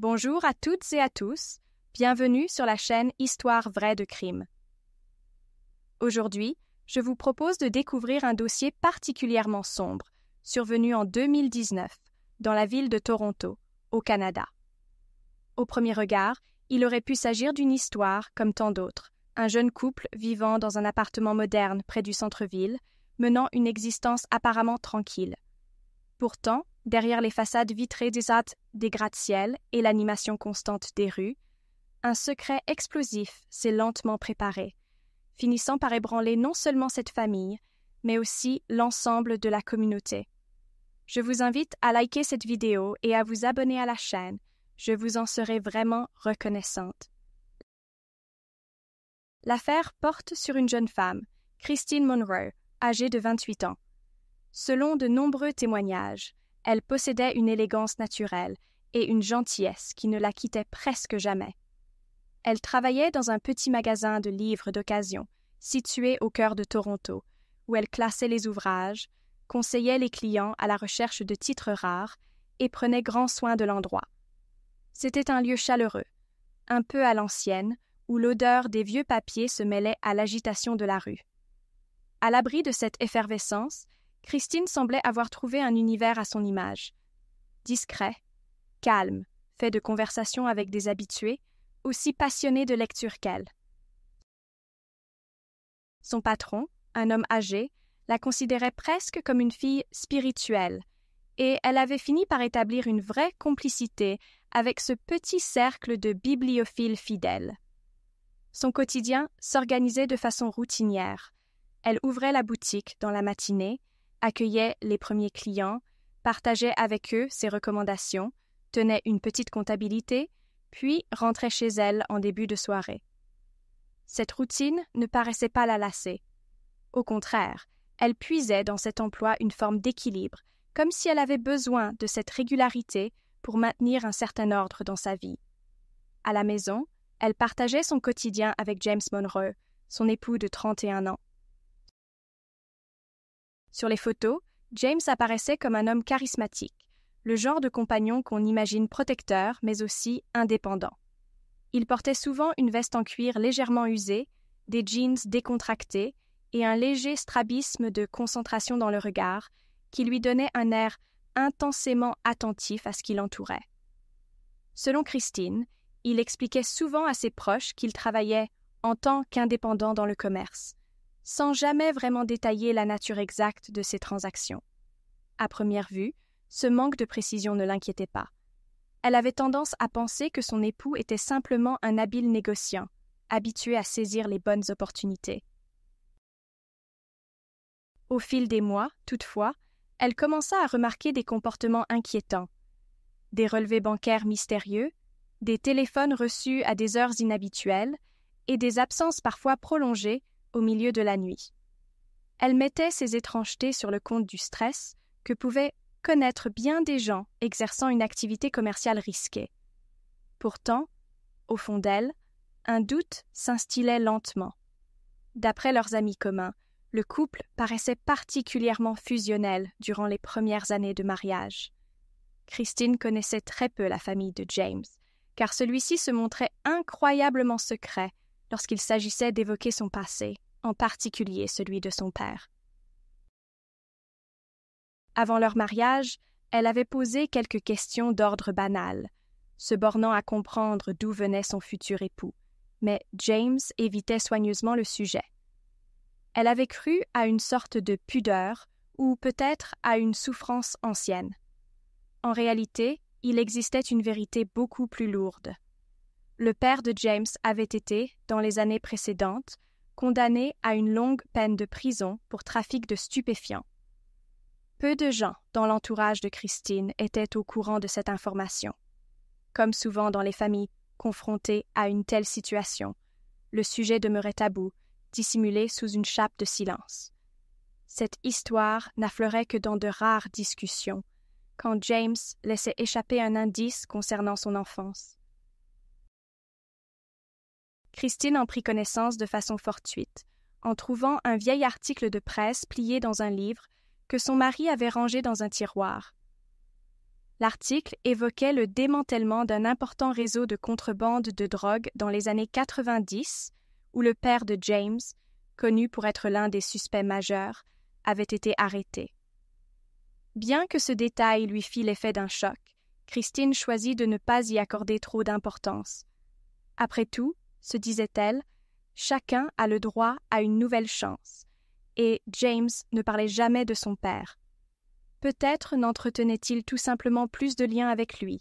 Bonjour à toutes et à tous, bienvenue sur la chaîne Histoire vraie de crime. Aujourd'hui, je vous propose de découvrir un dossier particulièrement sombre, survenu en 2019, dans la ville de Toronto, au Canada. Au premier regard, il aurait pu s'agir d'une histoire comme tant d'autres, un jeune couple vivant dans un appartement moderne près du centre-ville, menant une existence apparemment tranquille. Pourtant, derrière les façades vitrées des gratte-ciel et l'animation constante des rues, un secret explosif s'est lentement préparé, finissant par ébranler non seulement cette famille, mais aussi l'ensemble de la communauté. Je vous invite à liker cette vidéo et à vous abonner à la chaîne. Je vous en serai vraiment reconnaissante. L'affaire porte sur une jeune femme, Christine Monroe, âgée de 28 ans. Selon de nombreux témoignages, elle possédait une élégance naturelle et une gentillesse qui ne la quittaient presque jamais. Elle travaillait dans un petit magasin de livres d'occasion, situé au cœur de Toronto, où elle classait les ouvrages, conseillait les clients à la recherche de titres rares et prenait grand soin de l'endroit. C'était un lieu chaleureux, un peu à l'ancienne, où l'odeur des vieux papiers se mêlait à l'agitation de la rue. À l'abri de cette effervescence, Christine semblait avoir trouvé un univers à son image. Discret, calme, fait de conversations avec des habitués, aussi passionné de lecture qu'elle. Son patron, un homme âgé, la considérait presque comme une fille spirituelle, et elle avait fini par établir une vraie complicité avec ce petit cercle de bibliophiles fidèles. Son quotidien s'organisait de façon routinière. Elle ouvrait la boutique dans la matinée, accueillait les premiers clients, partageait avec eux ses recommandations, tenait une petite comptabilité, puis rentrait chez elle en début de soirée. Cette routine ne paraissait pas la lasser. Au contraire, elle puisait dans cet emploi une forme d'équilibre, comme si elle avait besoin de cette régularité pour maintenir un certain ordre dans sa vie. À la maison, elle partageait son quotidien avec James Monroe, son époux de 31 ans. Sur les photos, James apparaissait comme un homme charismatique, le genre de compagnon qu'on imagine protecteur mais aussi indépendant. Il portait souvent une veste en cuir légèrement usée, des jeans décontractés et un léger strabisme de concentration dans le regard qui lui donnait un air intensément attentif à ce qui l'entourait. Selon Christine, il expliquait souvent à ses proches qu'il travaillait en tant qu'indépendant dans le commerce, sans jamais vraiment détailler la nature exacte de ses transactions. À première vue, ce manque de précision ne l'inquiétait pas. Elle avait tendance à penser que son époux était simplement un habile négociant, habitué à saisir les bonnes opportunités. Au fil des mois, toutefois, elle commença à remarquer des comportements inquiétants, des relevés bancaires mystérieux, des téléphones reçus à des heures inhabituelles et des absences parfois prolongées au milieu de la nuit. Elle mettait ces étrangetés sur le compte du stress que pouvaient connaître bien des gens exerçant une activité commerciale risquée. Pourtant, au fond d'elle, un doute s'instillait lentement. D'après leurs amis communs, le couple paraissait particulièrement fusionnel durant les premières années de mariage. Christine connaissait très peu la famille de James, car celui-ci se montrait incroyablement secret lorsqu'il s'agissait d'évoquer son passé, en particulier celui de son père. Avant leur mariage, elle avait posé quelques questions d'ordre banal, se bornant à comprendre d'où venait son futur époux, mais James évitait soigneusement le sujet. Elle avait cru à une sorte de pudeur ou peut-être à une souffrance ancienne. En réalité, il existait une vérité beaucoup plus lourde. Le père de James avait été, dans les années précédentes, condamné à une longue peine de prison pour trafic de stupéfiants. Peu de gens dans l'entourage de Christine étaient au courant de cette information. Comme souvent dans les familles confrontées à une telle situation, le sujet demeurait tabou, dissimulé sous une chape de silence. Cette histoire n'affleurait que dans de rares discussions, quand James laissait échapper un indice concernant son enfance. Christine en prit connaissance de façon fortuite, en trouvant un vieil article de presse plié dans un livre que son mari avait rangé dans un tiroir. L'article évoquait le démantèlement d'un important réseau de contrebande de drogue dans les années 90, où le père de James, connu pour être l'un des suspects majeurs, avait été arrêté. Bien que ce détail lui fît l'effet d'un choc, Christine choisit de ne pas y accorder trop d'importance. Après tout, se disait-elle, chacun a le droit à une nouvelle chance, et James ne parlait jamais de son père. Peut-être n'entretenait-il tout simplement plus de liens avec lui.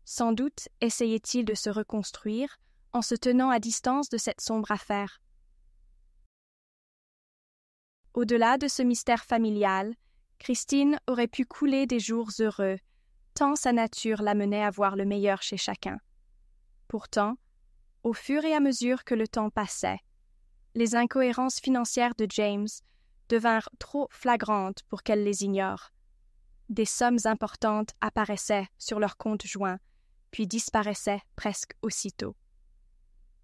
Sans doute essayait-il de se reconstruire en se tenant à distance de cette sombre affaire. Au-delà de ce mystère familial, Christine aurait pu couler des jours heureux, tant sa nature l'amenait à voir le meilleur chez chacun. Pourtant, au fur et à mesure que le temps passait, les incohérences financières de James devinrent trop flagrantes pour qu'elle les ignore. Des sommes importantes apparaissaient sur leur compte joint, puis disparaissaient presque aussitôt.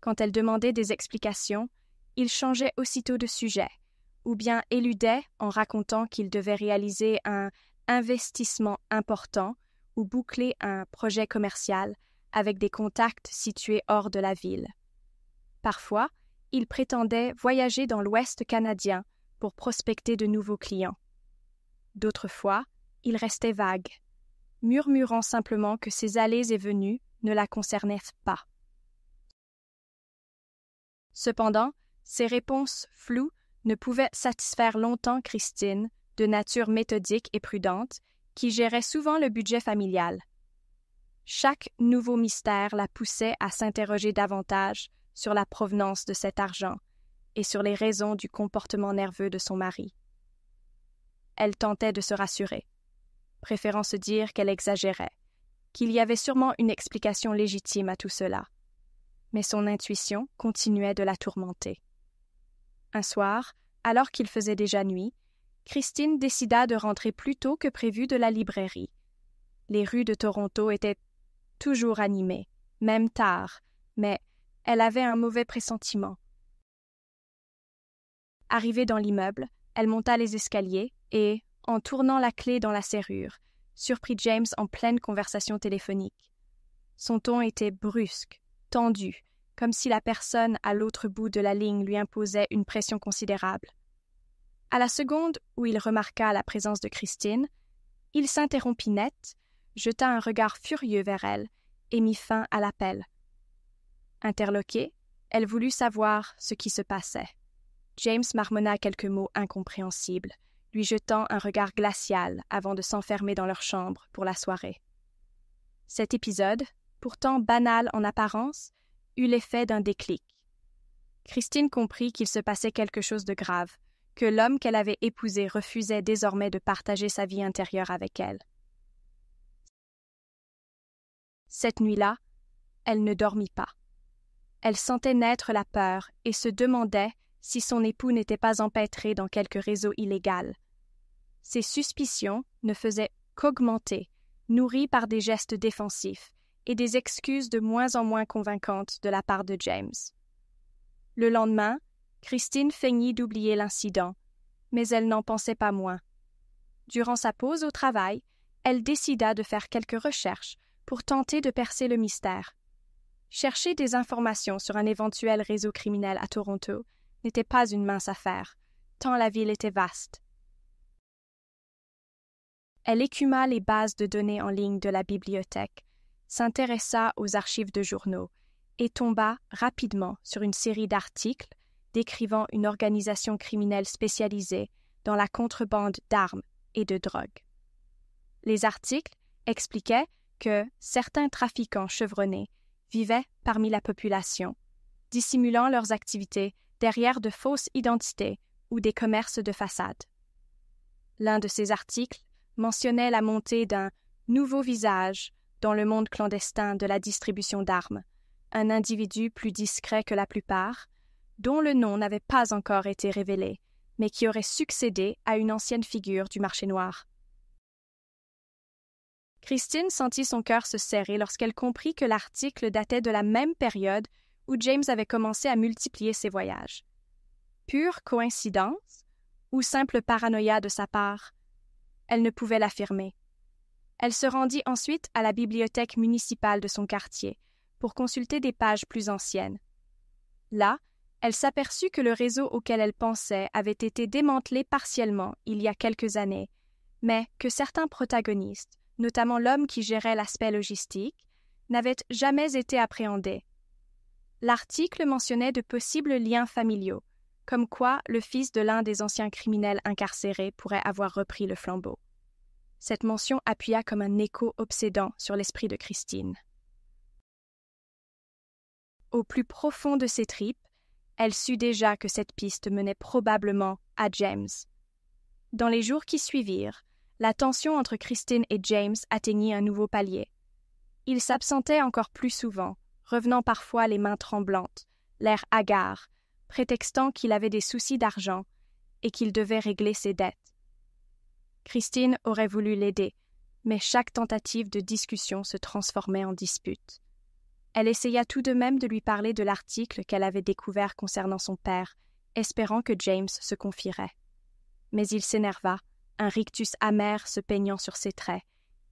Quand elle demandait des explications, il changeait aussitôt de sujet, ou bien éludait en racontant qu'il devait réaliser un investissement important ou boucler un projet commercial avec des contacts situés hors de la ville. Parfois, il prétendait voyager dans l'Ouest canadien pour prospecter de nouveaux clients. D'autres fois, il restait vague, murmurant simplement que ses allées et venues ne la concernaient pas. Cependant, ces réponses floues ne pouvaient satisfaire longtemps Christine, de nature méthodique et prudente, qui gérait souvent le budget familial. Chaque nouveau mystère la poussait à s'interroger davantage sur la provenance de cet argent et sur les raisons du comportement nerveux de son mari. Elle tentait de se rassurer, préférant se dire qu'elle exagérait, qu'il y avait sûrement une explication légitime à tout cela. Mais son intuition continuait de la tourmenter. Un soir, alors qu'il faisait déjà nuit, Christine décida de rentrer plus tôt que prévu de la librairie. Les rues de Toronto étaient toujours animées, même tard, mais elle avait un mauvais pressentiment. Arrivée dans l'immeuble, elle monta les escaliers et, en tournant la clé dans la serrure, surprit James en pleine conversation téléphonique. Son ton était brusque, tendu, comme si la personne à l'autre bout de la ligne lui imposait une pression considérable. À la seconde où il remarqua la présence de Christine, il s'interrompit net, jeta un regard furieux vers elle et mit fin à l'appel. Interloquée, elle voulut savoir ce qui se passait. James marmonna quelques mots incompréhensibles, lui jetant un regard glacial avant de s'enfermer dans leur chambre pour la soirée. Cet épisode, pourtant banal en apparence, eut l'effet d'un déclic. Christine comprit qu'il se passait quelque chose de grave, que l'homme qu'elle avait épousé refusait désormais de partager sa vie intérieure avec elle. Cette nuit-là, elle ne dormit pas. Elle sentait naître la peur et se demandait si son époux n'était pas empêtré dans quelque réseau illégal. Ses suspicions ne faisaient qu'augmenter, nourries par des gestes défensifs et des excuses de moins en moins convaincantes de la part de James. Le lendemain, Christine feignit d'oublier l'incident, mais elle n'en pensait pas moins. Durant sa pause au travail, elle décida de faire quelques recherches pour tenter de percer le mystère. Chercher des informations sur un éventuel réseau criminel à Toronto n'était pas une mince affaire, tant la ville était vaste. Elle écuma les bases de données en ligne de la bibliothèque, s'intéressa aux archives de journaux et tomba rapidement sur une série d'articles décrivant une organisation criminelle spécialisée dans la contrebande d'armes et de drogue. Les articles expliquaient que certains trafiquants chevronnés vivaient parmi la population, dissimulant leurs activités derrière de fausses identités ou des commerces de façade. L'un de ces articles mentionnait la montée d'un nouveau visage dans le monde clandestin de la distribution d'armes, un individu plus discret que la plupart, dont le nom n'avait pas encore été révélé, mais qui aurait succédé à une ancienne figure du marché noir. Christine sentit son cœur se serrer lorsqu'elle comprit que l'article datait de la même période où James avait commencé à multiplier ses voyages. Pure coïncidence ou simple paranoïa de sa part? Elle ne pouvait l'affirmer. Elle se rendit ensuite à la bibliothèque municipale de son quartier pour consulter des pages plus anciennes. Là, elle s'aperçut que le réseau auquel elle pensait avait été démantelé partiellement il y a quelques années, mais que certains protagonistes, notamment l'homme qui gérait l'aspect logistique, n'avaient jamais été appréhendés. L'article mentionnait de possibles liens familiaux, comme quoi le fils de l'un des anciens criminels incarcérés pourrait avoir repris le flambeau. Cette mention appuya comme un écho obsédant sur l'esprit de Christine. Au plus profond de ses tripes, elle sut déjà que cette piste menait probablement à James. Dans les jours qui suivirent, la tension entre Christine et James atteignit un nouveau palier. Il s'absentait encore plus souvent, revenant parfois les mains tremblantes, l'air hagard, prétextant qu'il avait des soucis d'argent et qu'il devait régler ses dettes. Christine aurait voulu l'aider, mais chaque tentative de discussion se transformait en dispute. Elle essaya tout de même de lui parler de l'article qu'elle avait découvert concernant son père, espérant que James se confierait. Mais il s'énerva, un rictus amer se peignant sur ses traits,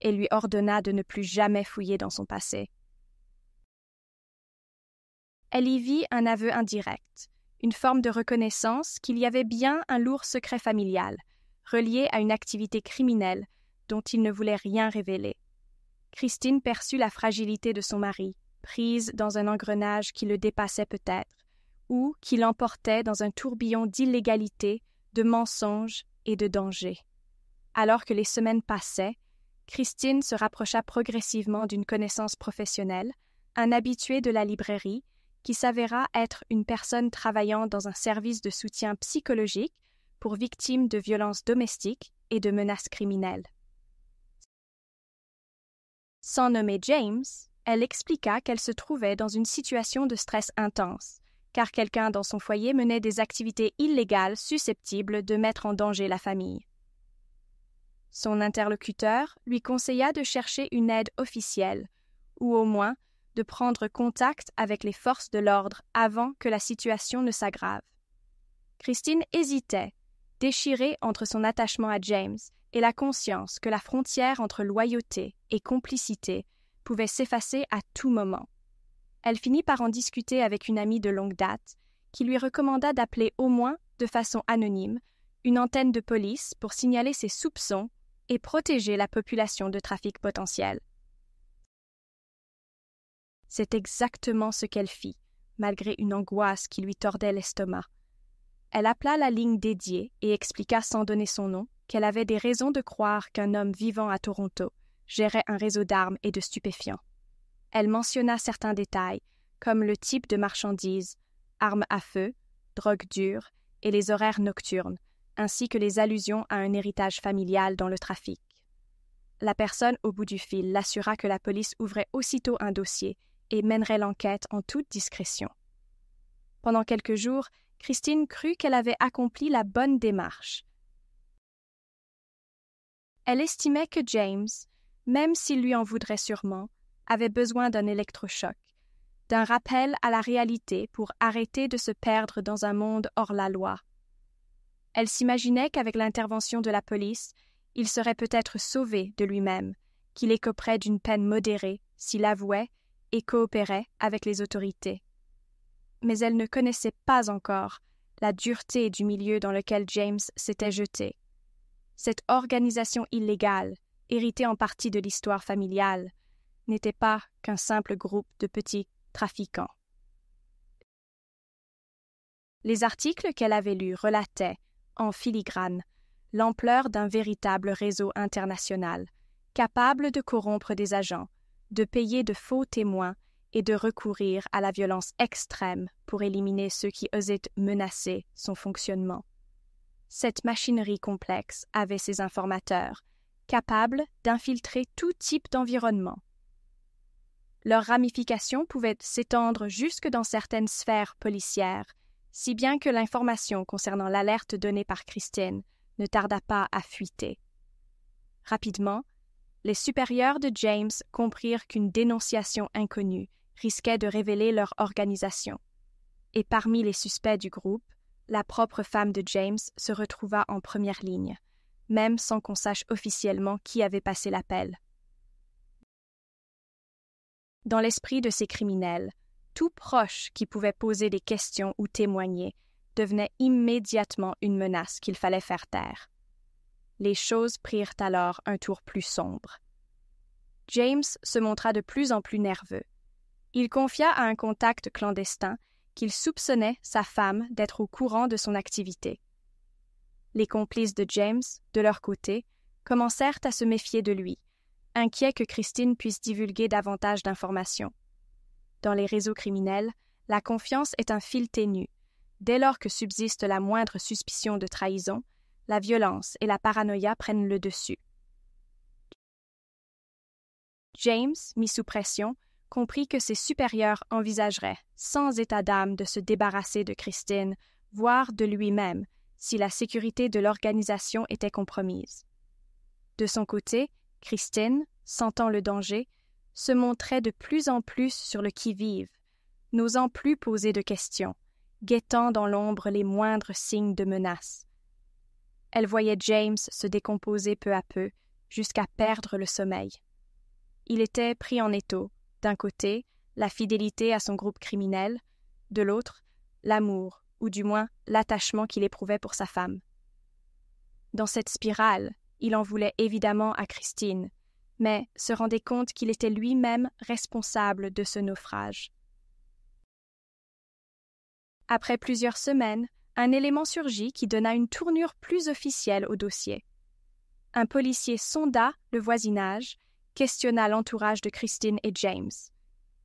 et lui ordonna de ne plus jamais fouiller dans son passé. Elle y vit un aveu indirect, une forme de reconnaissance qu'il y avait bien un lourd secret familial, relié à une activité criminelle dont il ne voulait rien révéler. Christine perçut la fragilité de son mari, prise dans un engrenage qui le dépassait peut-être, ou qui l'emportait dans un tourbillon d'illégalité, de mensonges et de dangers. Alors que les semaines passaient, Christine se rapprocha progressivement d'une connaissance professionnelle, un habitué de la librairie, qui s'avéra être une personne travaillant dans un service de soutien psychologique pour victimes de violences domestiques et de menaces criminelles. Sans nommer James, elle expliqua qu'elle se trouvait dans une situation de stress intense, car quelqu'un dans son foyer menait des activités illégales susceptibles de mettre en danger la famille. Son interlocuteur lui conseilla de chercher une aide officielle, ou au moins de prendre contact avec les forces de l'ordre avant que la situation ne s'aggrave. Christine hésitait, déchirée entre son attachement à James et la conscience que la frontière entre loyauté et complicité pouvait s'effacer à tout moment. Elle finit par en discuter avec une amie de longue date, qui lui recommanda d'appeler au moins, de façon anonyme, une antenne de police pour signaler ses soupçons et protéger la population de trafic potentiel. C'est exactement ce qu'elle fit, malgré une angoisse qui lui tordait l'estomac. Elle appela la ligne dédiée et expliqua sans donner son nom qu'elle avait des raisons de croire qu'un homme vivant à Toronto gérait un réseau d'armes et de stupéfiants. Elle mentionna certains détails, comme le type de marchandises, armes à feu, drogue dure et les horaires nocturnes, ainsi que les allusions à un héritage familial dans le trafic. La personne au bout du fil l'assura que la police ouvrait aussitôt un dossier et mènerait l'enquête en toute discrétion. Pendant quelques jours, Christine crut qu'elle avait accompli la bonne démarche. Elle estimait que James, même s'il lui en voudrait sûrement, avait besoin d'un électrochoc, d'un rappel à la réalité pour arrêter de se perdre dans un monde hors la loi. Elle s'imaginait qu'avec l'intervention de la police, il serait peut-être sauvé de lui-même, qu'il écoperait d'une peine modérée s'il avouait et coopérait avec les autorités. Mais elle ne connaissait pas encore la dureté du milieu dans lequel James s'était jeté. Cette organisation illégale, héritée en partie de l'histoire familiale, n'était pas qu'un simple groupe de petits trafiquants. Les articles qu'elle avait lus relataient, en filigrane, l'ampleur d'un véritable réseau international, capable de corrompre des agents, de payer de faux témoins et de recourir à la violence extrême pour éliminer ceux qui osaient menacer son fonctionnement. Cette machinerie complexe avait ses informateurs, capables d'infiltrer tout type d'environnement. Leurs ramifications pouvaient s'étendre jusque dans certaines sphères policières, si bien que l'information concernant l'alerte donnée par Christine ne tarda pas à fuiter. Rapidement, les supérieurs de James comprirent qu'une dénonciation inconnue risquait de révéler leur organisation. Et parmi les suspects du groupe, la propre femme de James se retrouva en première ligne, même sans qu'on sache officiellement qui avait passé l'appel. Dans l'esprit de ces criminels, tout proche qui pouvait poser des questions ou témoigner devenait immédiatement une menace qu'il fallait faire taire. Les choses prirent alors un tour plus sombre. James se montra de plus en plus nerveux. Il confia à un contact clandestin qu'il soupçonnait sa femme d'être au courant de son activité. Les complices de James, de leur côté, commencèrent à se méfier de lui, inquiets que Christine puisse divulguer davantage d'informations. Dans les réseaux criminels, la confiance est un fil ténu. Dès lors que subsiste la moindre suspicion de trahison, la violence et la paranoïa prennent le dessus. James, mis sous pression, comprit que ses supérieurs envisageraient, sans état d'âme, de se débarrasser de Christine, voire de lui-même, si la sécurité de l'organisation était compromise. De son côté, Christine, sentant le danger, se montrait de plus en plus sur le qui-vive, n'osant plus poser de questions, guettant dans l'ombre les moindres signes de menace. Elle voyait James se décomposer peu à peu, jusqu'à perdre le sommeil. Il était pris en étau, d'un côté, la fidélité à son groupe criminel, de l'autre, l'amour, ou du moins l'attachement qu'il éprouvait pour sa femme. Dans cette spirale, il en voulait évidemment à Christine, mais se rendait compte qu'il était lui-même responsable de ce naufrage. Après plusieurs semaines, un élément surgit qui donna une tournure plus officielle au dossier. Un policier sonda le voisinage, questionna l'entourage de Christine et James.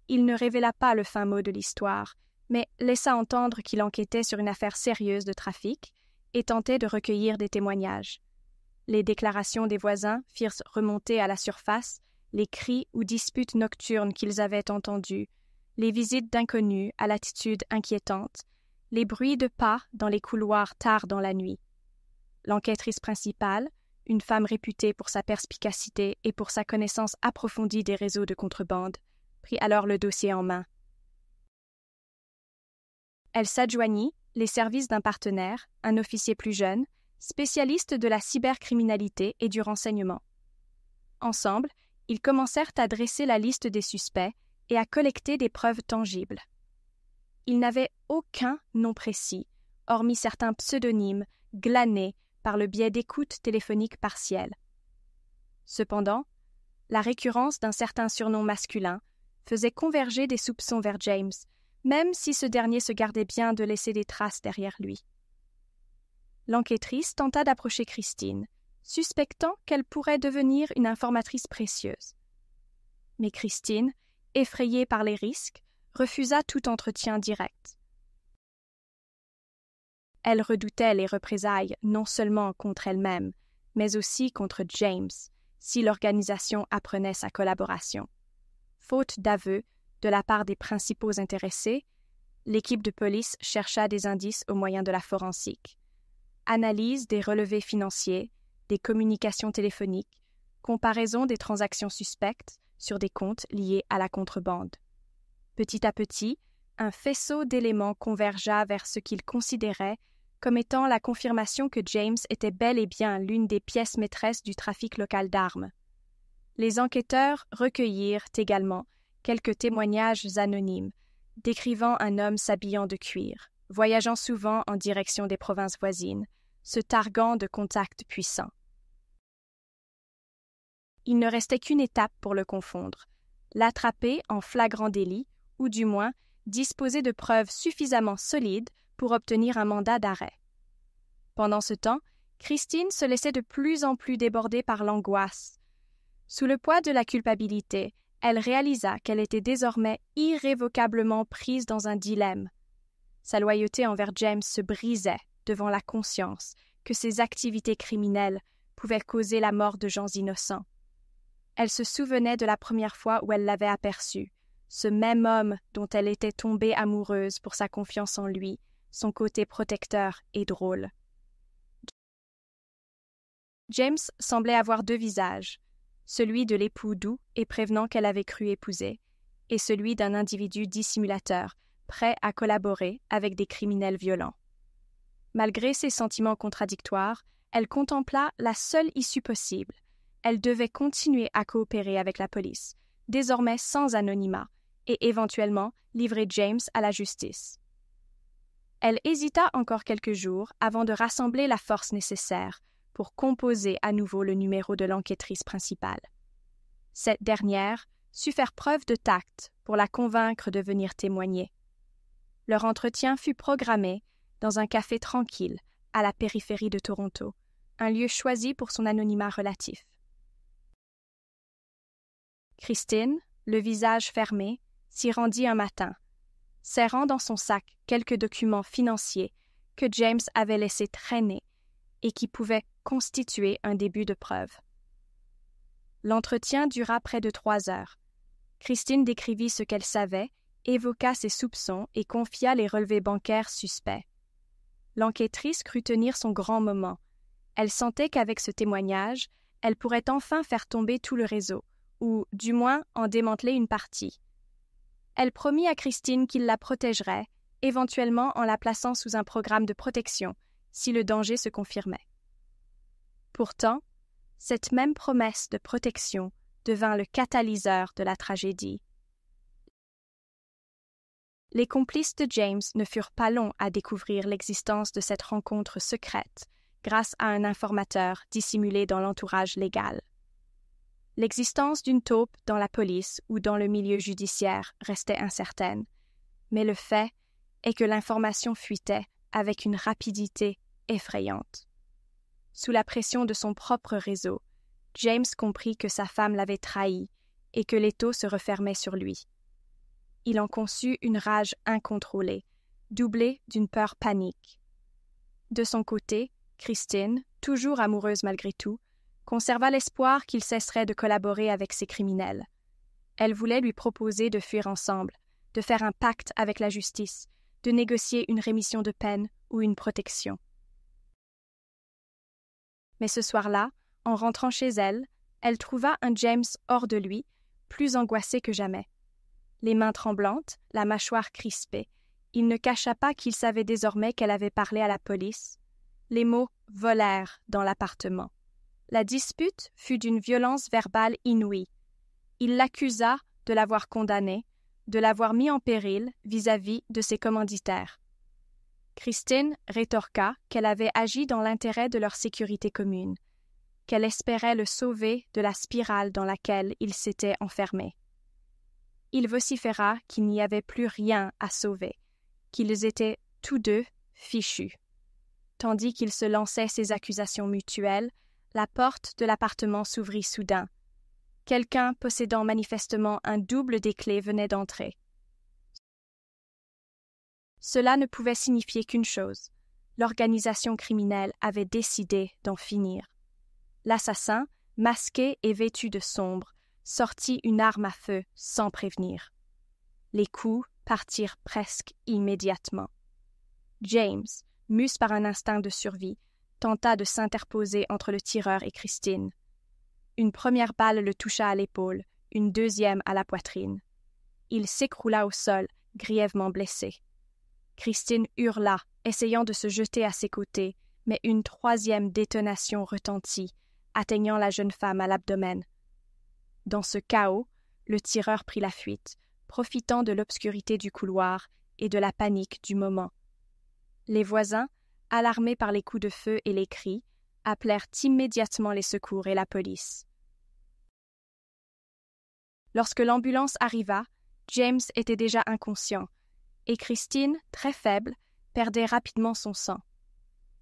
Il ne révéla pas le fin mot de l'histoire, mais laissa entendre qu'il enquêtait sur une affaire sérieuse de trafic et tentait de recueillir des témoignages. Les déclarations des voisins firent remonter à la surface les cris ou disputes nocturnes qu'ils avaient entendus, les visites d'inconnus à l'attitude inquiétante, les bruits de pas dans les couloirs tard dans la nuit. L'enquêtrice principale, une femme réputée pour sa perspicacité et pour sa connaissance approfondie des réseaux de contrebande, prit alors le dossier en main. Elle s'adjoignit les services d'un partenaire, un officier plus jeune, spécialiste de la cybercriminalité et du renseignement. Ensemble, ils commencèrent à dresser la liste des suspects et à collecter des preuves tangibles. Ils n'avaient aucun nom précis, hormis certains pseudonymes glanés par le biais d'écoutes téléphoniques partielles. Cependant, la récurrence d'un certain surnom masculin faisait converger des soupçons vers James, même si ce dernier se gardait bien de laisser des traces derrière lui. L'enquêtrice tenta d'approcher Christine, suspectant qu'elle pourrait devenir une informatrice précieuse. Mais Christine, effrayée par les risques, refusa tout entretien direct. Elle redoutait les représailles non seulement contre elle-même, mais aussi contre James, si l'organisation apprenait sa collaboration. Faute d'aveu de la part des principaux intéressés, l'équipe de police chercha des indices au moyen de la forensique. Analyse des relevés financiers, des communications téléphoniques, comparaison des transactions suspectes sur des comptes liés à la contrebande. Petit à petit, un faisceau d'éléments convergea vers ce qu'il considérait comme étant la confirmation que James était bel et bien l'une des pièces maîtresses du trafic local d'armes. Les enquêteurs recueillirent également quelques témoignages anonymes, décrivant un homme s'habillant de cuir, voyageant souvent en direction des provinces voisines, se targuant de contacts puissants. Il ne restait qu'une étape pour le confondre, l'attraper en flagrant délit, ou du moins disposer de preuves suffisamment solides pour obtenir un mandat d'arrêt. Pendant ce temps, Christine se laissait de plus en plus déborder par l'angoisse. Sous le poids de la culpabilité, elle réalisa qu'elle était désormais irrévocablement prise dans un dilemme. Sa loyauté envers James se brisait devant la conscience que ses activités criminelles pouvaient causer la mort de gens innocents. Elle se souvenait de la première fois où elle l'avait aperçu, ce même homme dont elle était tombée amoureuse pour sa confiance en lui, son côté protecteur et drôle. James semblait avoir deux visages, celui de l'époux doux et prévenant qu'elle avait cru épouser, et celui d'un individu dissimulateur, prêt à collaborer avec des criminels violents. Malgré ses sentiments contradictoires, elle contempla la seule issue possible. Elle devait continuer à coopérer avec la police, désormais sans anonymat, et éventuellement livrer James à la justice. Elle hésita encore quelques jours avant de rassembler la force nécessaire pour composer à nouveau le numéro de l'enquêtrice principale. Cette dernière sut faire preuve de tact pour la convaincre de venir témoigner. Leur entretien fut programmé dans un café tranquille à la périphérie de Toronto, un lieu choisi pour son anonymat relatif. Christine, le visage fermé, s'y rendit un matin, serrant dans son sac quelques documents financiers que James avait laissés traîner et qui pouvaient constituer un début de preuve. L'entretien dura près de 3 heures. Christine décrivit ce qu'elle savait, évoqua ses soupçons et confia les relevés bancaires suspects. L'enquêtrice crut tenir son grand moment. Elle sentait qu'avec ce témoignage, elle pourrait enfin faire tomber tout le réseau, ou du moins en démanteler une partie. Elle promit à Christine qu'il la protégerait, éventuellement en la plaçant sous un programme de protection, si le danger se confirmait. Pourtant, cette même promesse de protection devint le catalyseur de la tragédie. Les complices de James ne furent pas longs à découvrir l'existence de cette rencontre secrète grâce à un informateur dissimulé dans l'entourage légal. L'existence d'une taupe dans la police ou dans le milieu judiciaire restait incertaine, mais le fait est que l'information fuitait avec une rapidité effrayante. Sous la pression de son propre réseau, James comprit que sa femme l'avait trahi et que l'étau se refermait sur lui. Il en conçut une rage incontrôlée, doublée d'une peur panique. De son côté, Christine, toujours amoureuse malgré tout, conserva l'espoir qu'il cesserait de collaborer avec ces criminels. Elle voulait lui proposer de fuir ensemble, de faire un pacte avec la justice, de négocier une rémission de peine ou une protection. Mais ce soir-là, en rentrant chez elle, elle trouva un James hors de lui, plus angoissé que jamais. Les mains tremblantes, la mâchoire crispée, il ne cacha pas qu'il savait désormais qu'elle avait parlé à la police. Les mots volèrent dans l'appartement. La dispute fut d'une violence verbale inouïe. Il l'accusa de l'avoir condamnée, de l'avoir mis en péril vis-à-vis de ses commanditaires. Christine rétorqua qu'elle avait agi dans l'intérêt de leur sécurité commune, qu'elle espérait le sauver de la spirale dans laquelle il s'était enfermé. Il vociféra qu'il n'y avait plus rien à sauver, qu'ils étaient tous deux fichus. Tandis qu'il se lançait ces accusations mutuelles, la porte de l'appartement s'ouvrit soudain. Quelqu'un possédant manifestement un double des clés venait d'entrer. Cela ne pouvait signifier qu'une chose. L'organisation criminelle avait décidé d'en finir. L'assassin, masqué et vêtu de sombre, sortit une arme à feu sans prévenir. Les coups partirent presque immédiatement. James, mus par un instinct de survie, tenta de s'interposer entre le tireur et Christine. Une première balle le toucha à l'épaule, une deuxième à la poitrine. Il s'écroula au sol, grièvement blessé. Christine hurla, essayant de se jeter à ses côtés, mais une troisième détonation retentit, atteignant la jeune femme à l'abdomen. Dans ce chaos, le tireur prit la fuite, profitant de l'obscurité du couloir et de la panique du moment. Les voisins, alarmés par les coups de feu et les cris, appelèrent immédiatement les secours et la police. Lorsque l'ambulance arriva, James était déjà inconscient, et Christine, très faible, perdait rapidement son sang.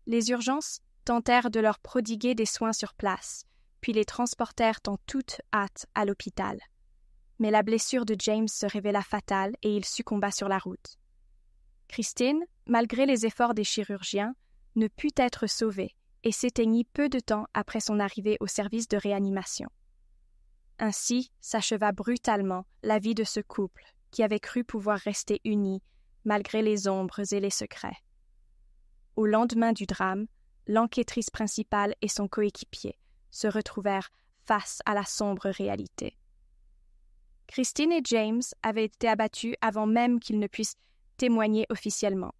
Les urgences tentèrent de leur prodiguer des soins sur place, puis les transportèrent en toute hâte à l'hôpital. Mais la blessure de James se révéla fatale et il succomba sur la route. Christine, malgré les efforts des chirurgiens, ne put être sauvée et s'éteignit peu de temps après son arrivée au service de réanimation. Ainsi s'acheva brutalement la vie de ce couple qui avait cru pouvoir rester unis malgré les ombres et les secrets. Au lendemain du drame, l'enquêtrice principale et son coéquipier se retrouvèrent face à la sombre réalité. Christine et James avaient été abattus avant même qu'ils ne puissent témoigner officiellement.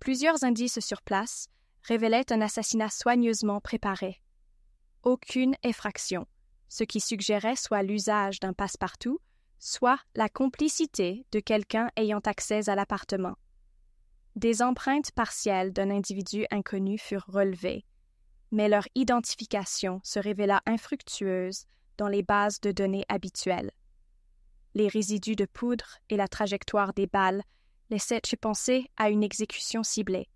Plusieurs indices sur place révélaient un assassinat soigneusement préparé. Aucune effraction, ce qui suggérait soit l'usage d'un passe-partout, soit la complicité de quelqu'un ayant accès à l'appartement. Des empreintes partielles d'un individu inconnu furent relevées, mais leur identification se révéla infructueuse dans les bases de données habituelles. Les résidus de poudre et la trajectoire des balles laissaient penser à une exécution ciblée,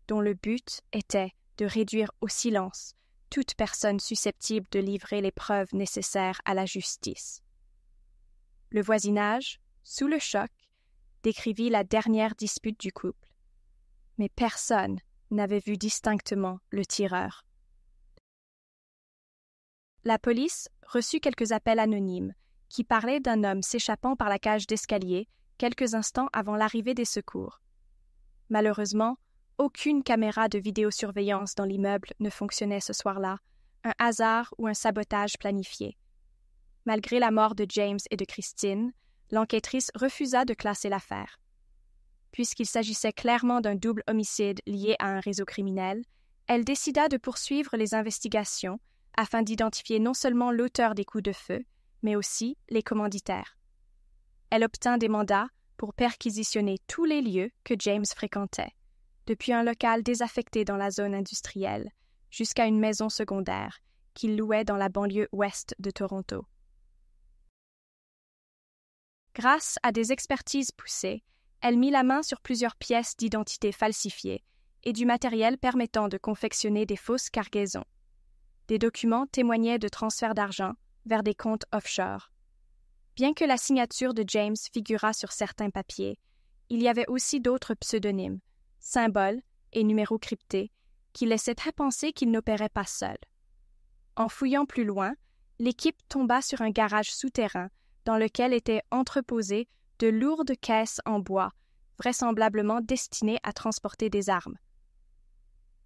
dont le but était de réduire au silence toute personne susceptible de livrer les preuves nécessaires à la justice. Le voisinage, sous le choc, décrivit la dernière dispute du couple. Mais personne n'avait vu distinctement le tireur. La police reçut quelques appels anonymes qui parlaient d'un homme s'échappant par la cage d'escalier quelques instants avant l'arrivée des secours. Malheureusement, aucune caméra de vidéosurveillance dans l'immeuble ne fonctionnait ce soir-là, un hasard ou un sabotage planifié. Malgré la mort de James et de Christine, l'enquêtrice refusa de classer l'affaire. Puisqu'il s'agissait clairement d'un double homicide lié à un réseau criminel, elle décida de poursuivre les investigations afin d'identifier non seulement l'auteur des coups de feu, mais aussi les commanditaires. Elle obtint des mandats pour perquisitionner tous les lieux que James fréquentait, depuis un local désaffecté dans la zone industrielle jusqu'à une maison secondaire qu'il louait dans la banlieue ouest de Toronto. Grâce à des expertises poussées, elle mit la main sur plusieurs pièces d'identité falsifiées et du matériel permettant de confectionner des fausses cargaisons. Des documents témoignaient de transferts d'argent vers des comptes offshore. Bien que la signature de James figurât sur certains papiers, il y avait aussi d'autres pseudonymes, symboles et numéros cryptés qui laissaient à penser qu'il n'opérait pas seul. En fouillant plus loin, l'équipe tomba sur un garage souterrain dans lequel étaient entreposées de lourdes caisses en bois, vraisemblablement destinées à transporter des armes.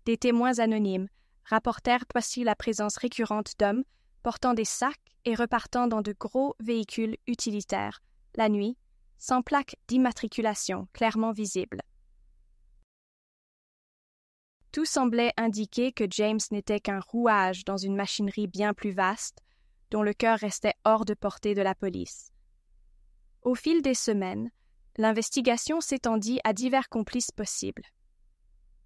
Des témoins anonymes rapportèrent aussi la présence récurrente d'hommes portant des sacs et repartant dans de gros véhicules utilitaires, la nuit, sans plaque d'immatriculation clairement visible. Tout semblait indiquer que James n'était qu'un rouage dans une machinerie bien plus vaste, dont le cœur restait hors de portée de la police. Au fil des semaines, l'investigation s'étendit à divers complices possibles.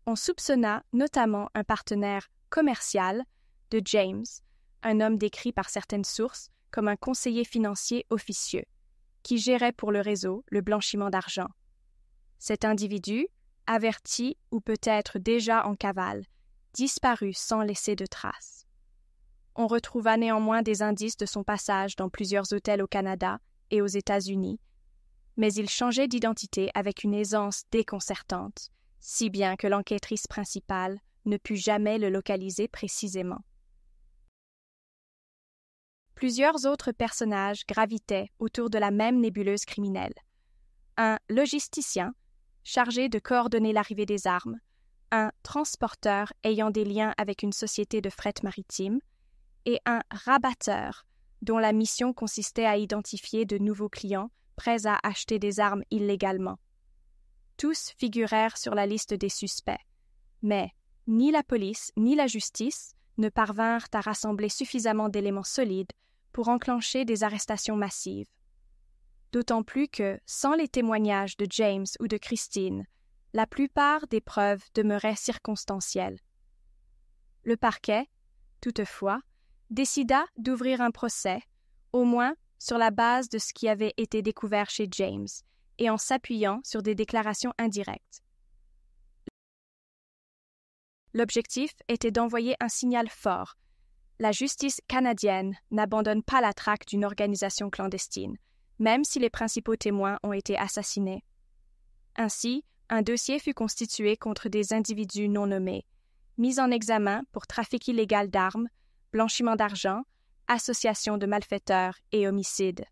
On soupçonna notamment un partenaire commercial de James, un homme décrit par certaines sources comme un conseiller financier officieux, qui gérait pour le réseau le blanchiment d'argent. Cet individu, averti ou peut-être déjà en cavale, disparut sans laisser de traces. On retrouva néanmoins des indices de son passage dans plusieurs hôtels au Canada et aux États-Unis, mais il changeait d'identité avec une aisance déconcertante, si bien que l'enquêtrice principale ne put jamais le localiser précisément. Plusieurs autres personnages gravitaient autour de la même nébuleuse criminelle. Un logisticien, chargé de coordonner l'arrivée des armes, un transporteur ayant des liens avec une société de fret maritime, et un rabatteur dont la mission consistait à identifier de nouveaux clients prêts à acheter des armes illégalement. Tous figurèrent sur la liste des suspects, mais ni la police ni la justice ne parvinrent à rassembler suffisamment d'éléments solides pour enclencher des arrestations massives. D'autant plus que, sans les témoignages de James ou de Christine, la plupart des preuves demeuraient circonstancielles. Le parquet, toutefois, décida d'ouvrir un procès, au moins sur la base de ce qui avait été découvert chez James et en s'appuyant sur des déclarations indirectes. L'objectif était d'envoyer un signal fort. La justice canadienne n'abandonne pas la traque d'une organisation clandestine, même si les principaux témoins ont été assassinés. Ainsi, un dossier fut constitué contre des individus non nommés, mis en examen pour trafic illégal d'armes, blanchiment d'argent, association de malfaiteurs et homicide.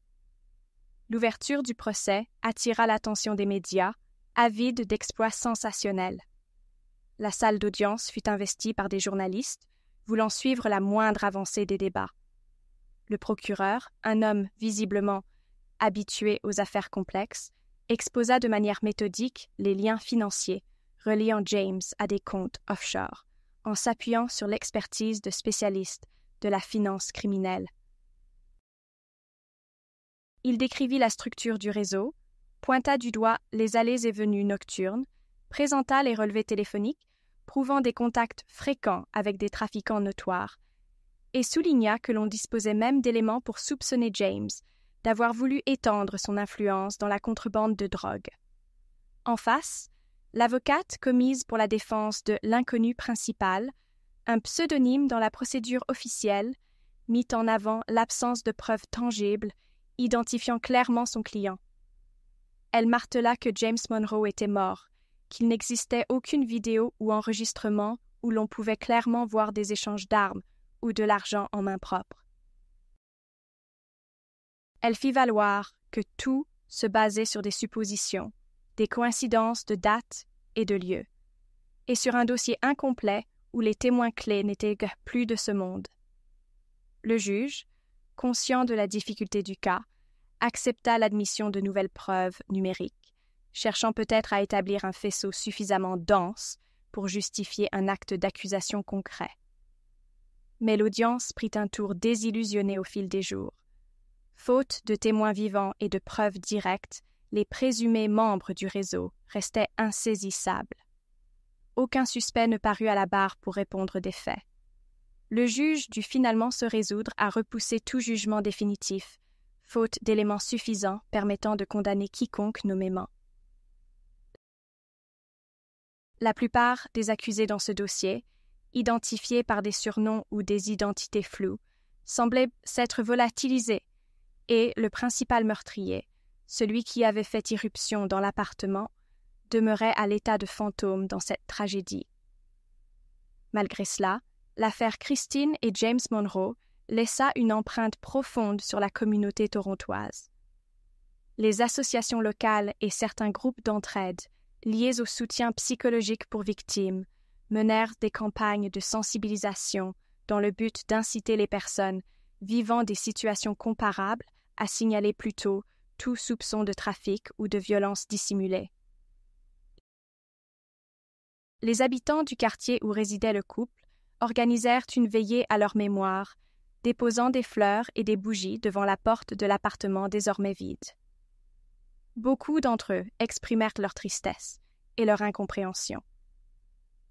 L'ouverture du procès attira l'attention des médias, avides d'exploits sensationnels. La salle d'audience fut investie par des journalistes, voulant suivre la moindre avancée des débats. Le procureur, un homme visiblement habitué aux affaires complexes, exposa de manière méthodique les liens financiers reliant James à des comptes offshore, en s'appuyant sur l'expertise de spécialistes de la finance criminelle. Il décrivit la structure du réseau, pointa du doigt les allées et venues nocturnes, présenta les relevés téléphoniques, prouvant des contacts fréquents avec des trafiquants notoires, et souligna que l'on disposait même d'éléments pour soupçonner James d'avoir voulu étendre son influence dans la contrebande de drogue. En face, l'avocate commise pour la défense de l'inconnu principal, un pseudonyme dans la procédure officielle, mit en avant l'absence de preuves tangibles identifiant clairement son client. Elle martela que James Monroe était mort, qu'il n'existait aucune vidéo ou enregistrement où l'on pouvait clairement voir des échanges d'armes ou de l'argent en main propre. Elle fit valoir que tout se basait sur des suppositions, des coïncidences de date et de lieu, et sur un dossier incomplet où les témoins clés n'étaient plus de ce monde. Le juge, conscient de la difficulté du cas, accepta l'admission de nouvelles preuves numériques, cherchant peut-être à établir un faisceau suffisamment dense pour justifier un acte d'accusation concret. Mais l'audience prit un tour désillusionné au fil des jours. Faute de témoins vivants et de preuves directes, les présumés membres du réseau restaient insaisissables. Aucun suspect ne parut à la barre pour répondre des faits. Le juge dut finalement se résoudre à repousser tout jugement définitif, faute d'éléments suffisants permettant de condamner quiconque nommément. La plupart des accusés dans ce dossier, identifiés par des surnoms ou des identités floues, semblaient s'être volatilisés, et le principal meurtrier, celui qui avait fait irruption dans l'appartement, demeurait à l'état de fantôme dans cette tragédie. Malgré cela, l'affaire Christine et James Monroe laissa une empreinte profonde sur la communauté torontoise. Les associations locales et certains groupes d'entraide, liés au soutien psychologique pour victimes, menèrent des campagnes de sensibilisation dans le but d'inciter les personnes vivant des situations comparables à signaler plus tôt tout soupçon de trafic ou de violence dissimulée. Les habitants du quartier où résidait le couple organisèrent une veillée à leur mémoire, déposant des fleurs et des bougies devant la porte de l'appartement désormais vide. Beaucoup d'entre eux exprimèrent leur tristesse et leur incompréhension.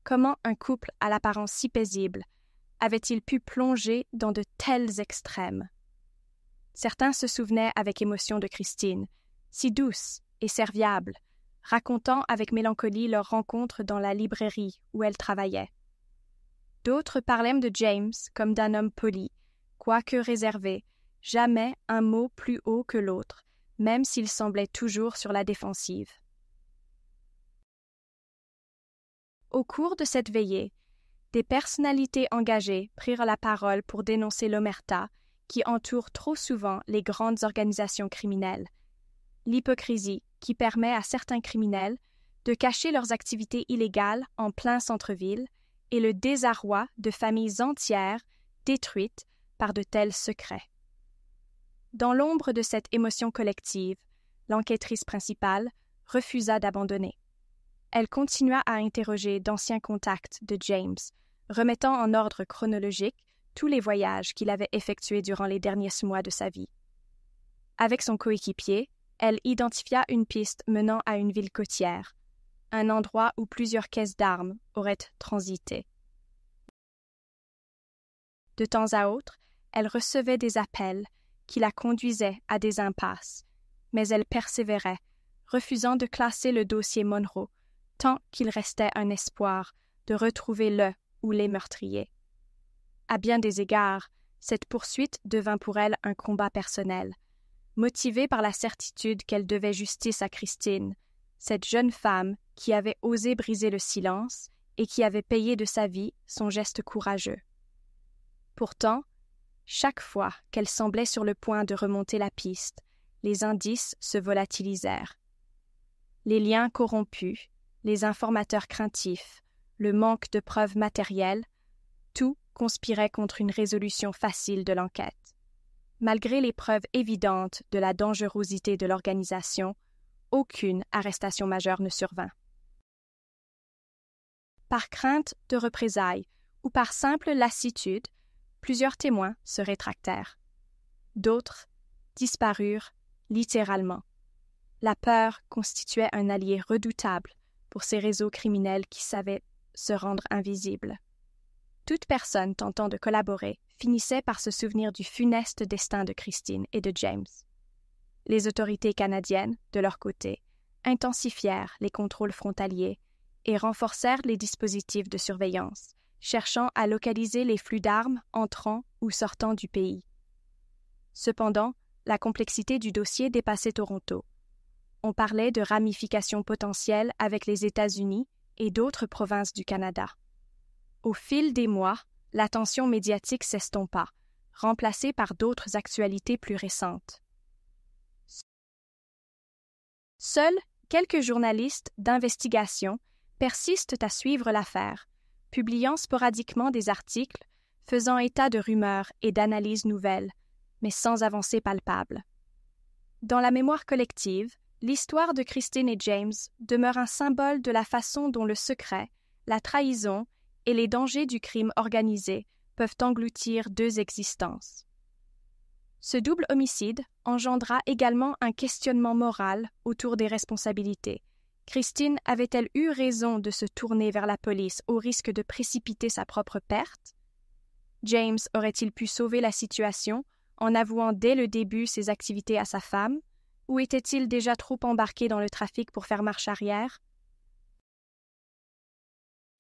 Comment un couple à l'apparence si paisible avait-il pu plonger dans de tels extrêmes? Certains se souvenaient avec émotion de Christine, si douce et serviable, racontant avec mélancolie leur rencontre dans la librairie où elle travaillait. D'autres parlaient de James comme d'un homme poli, quoique réservé, jamais un mot plus haut que l'autre, même s'il semblait toujours sur la défensive. Au cours de cette veillée, des personnalités engagées prirent la parole pour dénoncer l'omerta qui entoure trop souvent les grandes organisations criminelles, l'hypocrisie qui permet à certains criminels de cacher leurs activités illégales en plein centre-ville et le désarroi de familles entières détruites par de tels secrets. Dans l'ombre de cette émotion collective, l'enquêtrice principale refusa d'abandonner. Elle continua à interroger d'anciens contacts de James, remettant en ordre chronologique tous les voyages qu'il avait effectués durant les derniers mois de sa vie. Avec son coéquipier, elle identifia une piste menant à une ville côtière, un endroit où plusieurs caisses d'armes auraient transité. De temps à autre, elle recevait des appels qui la conduisaient à des impasses, mais elle persévérait, refusant de classer le dossier Monroe tant qu'il restait un espoir de retrouver le ou les meurtriers. À bien des égards, cette poursuite devint pour elle un combat personnel, motivée par la certitude qu'elle devait justice à Christine, cette jeune femme qui avait osé briser le silence et qui avait payé de sa vie son geste courageux. Pourtant, chaque fois qu'elle semblait sur le point de remonter la piste, les indices se volatilisèrent. Les liens corrompus, les informateurs craintifs, le manque de preuves matérielles, tout conspirait contre une résolution facile de l'enquête. Malgré les preuves évidentes de la dangerosité de l'organisation, aucune arrestation majeure ne survint. Par crainte de représailles ou par simple lassitude, plusieurs témoins se rétractèrent. D'autres disparurent littéralement. La peur constituait un allié redoutable pour ces réseaux criminels qui savaient se rendre invisibles. Toute personne tentant de collaborer finissait par se souvenir du funeste destin de Christine et de James. Les autorités canadiennes, de leur côté, intensifièrent les contrôles frontaliers et renforcèrent les dispositifs de surveillance, cherchant à localiser les flux d'armes entrant ou sortant du pays. Cependant, la complexité du dossier dépassait Toronto. On parlait de ramifications potentielles avec les États-Unis et d'autres provinces du Canada. Au fil des mois, l'attention médiatique s'estompa, remplacée par d'autres actualités plus récentes. Seuls quelques journalistes d'investigation persistent à suivre l'affaire, publiant sporadiquement des articles, faisant état de rumeurs et d'analyses nouvelles, mais sans avancée palpable. Dans la mémoire collective, l'histoire de Christine et James demeure un symbole de la façon dont le secret, la trahison et les dangers du crime organisé peuvent engloutir deux existences. Ce double homicide engendra également un questionnement moral autour des responsabilités. Christine avait-elle eu raison de se tourner vers la police au risque de précipiter sa propre perte? James aurait-il pu sauver la situation en avouant dès le début ses activités à sa femme, ou était-il déjà trop embarqué dans le trafic pour faire marche arrière?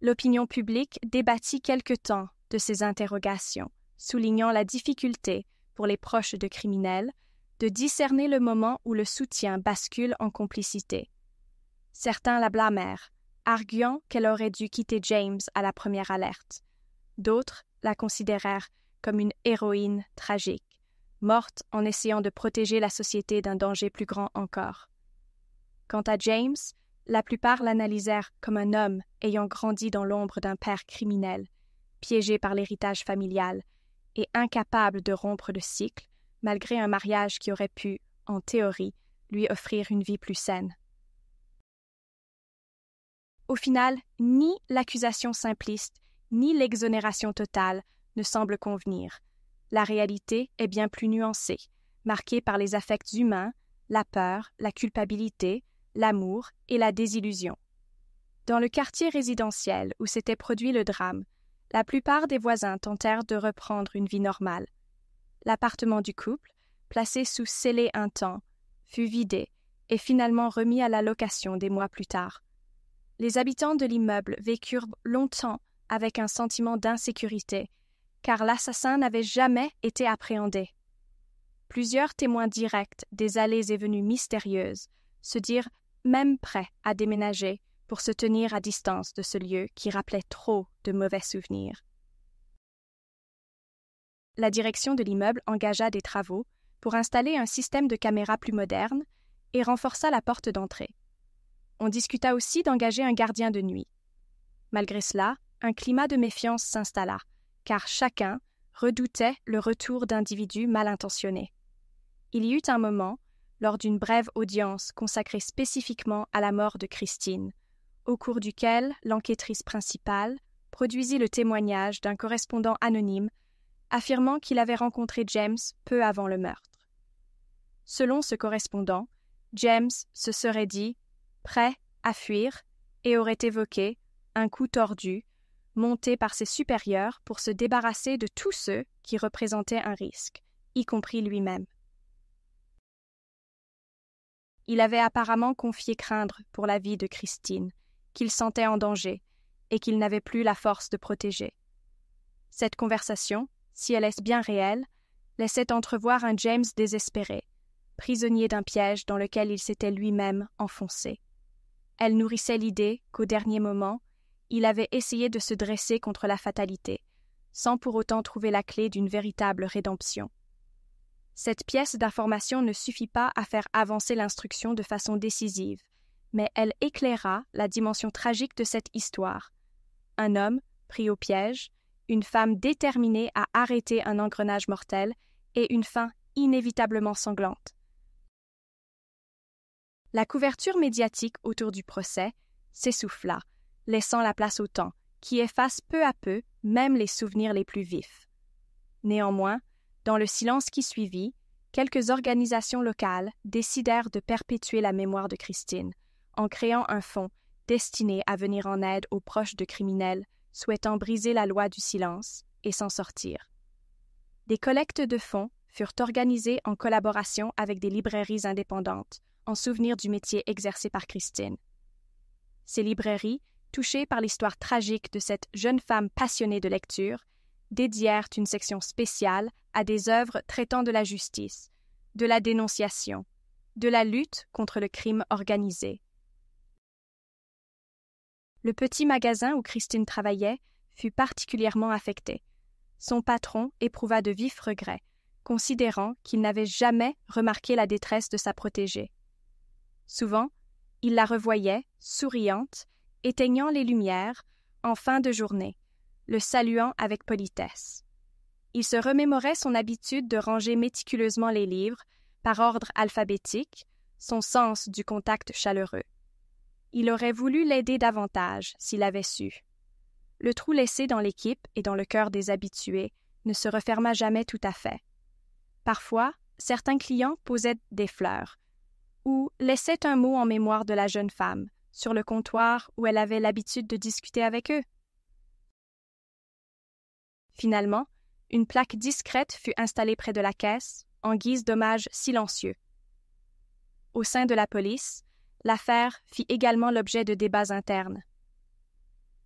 L'opinion publique débattit quelque temps de ces interrogations, soulignant la difficulté, pour les proches de criminels, de discerner le moment où le soutien bascule en complicité. Certains la blâmèrent, arguant qu'elle aurait dû quitter James à la première alerte. D'autres la considérèrent comme une héroïne tragique, morte en essayant de protéger la société d'un danger plus grand encore. Quant à James, la plupart l'analysèrent comme un homme ayant grandi dans l'ombre d'un père criminel, piégé par l'héritage familial et incapable de rompre le cycle, malgré un mariage qui aurait pu, en théorie, lui offrir une vie plus saine. Au final, ni l'accusation simpliste, ni l'exonération totale ne semblent convenir. La réalité est bien plus nuancée, marquée par les affects humains, la peur, la culpabilité, l'amour et la désillusion. Dans le quartier résidentiel où s'était produit le drame, la plupart des voisins tentèrent de reprendre une vie normale. L'appartement du couple, placé sous scellé un temps, fut vidé et finalement remis à la location des mois plus tard. Les habitants de l'immeuble vécurent longtemps avec un sentiment d'insécurité, car l'assassin n'avait jamais été appréhendé. Plusieurs témoins directs des allées et venues mystérieuses se dirent même prêts à déménager pour se tenir à distance de ce lieu qui rappelait trop de mauvais souvenirs. La direction de l'immeuble engagea des travaux pour installer un système de caméras plus moderne et renforça la porte d'entrée. On discuta aussi d'engager un gardien de nuit. Malgré cela, un climat de méfiance s'installa, car chacun redoutait le retour d'individus mal intentionnés. Il y eut un moment, lors d'une brève audience consacrée spécifiquement à la mort de Christine, au cours duquel l'enquêtrice principale produisit le témoignage d'un correspondant anonyme affirmant qu'il avait rencontré James peu avant le meurtre. Selon ce correspondant, James se serait dit prêt à fuir et aurait évoqué un coup tordu, monté par ses supérieurs pour se débarrasser de tous ceux qui représentaient un risque, y compris lui-même. Il avait apparemment confié craindre pour la vie de Christine, qu'il sentait en danger et qu'il n'avait plus la force de protéger. Cette conversation, si elle est bien réelle, laissait entrevoir un James désespéré, prisonnier d'un piège dans lequel il s'était lui-même enfoncé. Elle nourrissait l'idée qu'au dernier moment, il avait essayé de se dresser contre la fatalité, sans pour autant trouver la clé d'une véritable rédemption. Cette pièce d'information ne suffit pas à faire avancer l'instruction de façon décisive, mais elle éclaira la dimension tragique de cette histoire. Un homme pris au piège, une femme déterminée à arrêter un engrenage mortel et une fin inévitablement sanglante. La couverture médiatique autour du procès s'essouffla, laissant la place au temps, qui efface peu à peu même les souvenirs les plus vifs. Néanmoins, dans le silence qui suivit, quelques organisations locales décidèrent de perpétuer la mémoire de Christine en créant un fonds destiné à venir en aide aux proches de criminels souhaitant briser la loi du silence et s'en sortir. Des collectes de fonds furent organisées en collaboration avec des librairies indépendantes en souvenir du métier exercé par Christine. Ces librairies, touchées par l'histoire tragique de cette jeune femme passionnée de lecture, dédièrent une section spéciale à des œuvres traitant de la justice, de la dénonciation, de la lutte contre le crime organisé. Le petit magasin où Christine travaillait fut particulièrement affecté. Son patron éprouva de vifs regrets, considérant qu'il n'avait jamais remarqué la détresse de sa protégée. Souvent, il la revoyait, souriante, éteignant les lumières, en fin de journée, le saluant avec politesse. Il se remémorait son habitude de ranger méticuleusement les livres, par ordre alphabétique, son sens du contact chaleureux. Il aurait voulu l'aider davantage s'il avait su. Le trou laissé dans l'équipe et dans le cœur des habitués ne se referma jamais tout à fait. Parfois, certains clients posaient des fleurs ou laissaient un mot en mémoire de la jeune femme sur le comptoir où elle avait l'habitude de discuter avec eux. Finalement, une plaque discrète fut installée près de la caisse en guise d'hommage silencieux. Au sein de la police, l'affaire fit également l'objet de débats internes.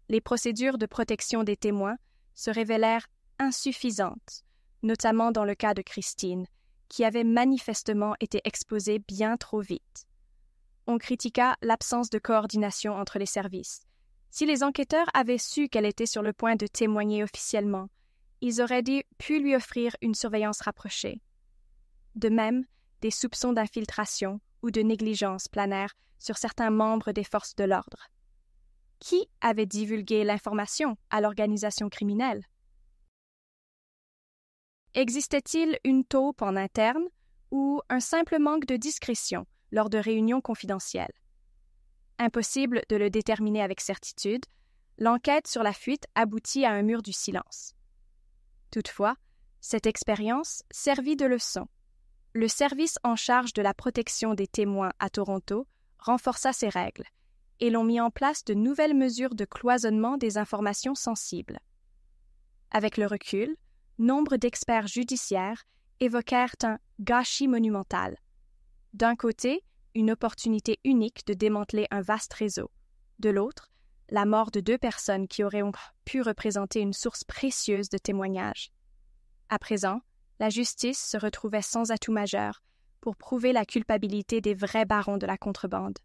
Les procédures de protection des témoins se révélèrent insuffisantes, notamment dans le cas de Christine, qui avait manifestement été exposée bien trop vite. On critiqua l'absence de coordination entre les services. Si les enquêteurs avaient su qu'elle était sur le point de témoigner officiellement, ils auraient pu lui offrir une surveillance rapprochée. De même, des soupçons d'infiltration ou de négligence planèrent sur certains membres des forces de l'ordre. Qui avait divulgué l'information à l'organisation criminelle? Existait-il une taupe en interne ou un simple manque de discrétion lors de réunions confidentielles? Impossible de le déterminer avec certitude, l'enquête sur la fuite aboutit à un mur du silence. Toutefois, cette expérience servit de leçon. Le service en charge de la protection des témoins à Toronto renforça ses règles et l'on mit en place de nouvelles mesures de cloisonnement des informations sensibles. Avec le recul, nombre d'experts judiciaires évoquèrent un gâchis monumental. D'un côté, une opportunité unique de démanteler un vaste réseau. De l'autre, la mort de 2 personnes qui auraient pu représenter une source précieuse de témoignages. À présent, la justice se retrouvait sans atout majeur pour prouver la culpabilité des vrais barons de la contrebande.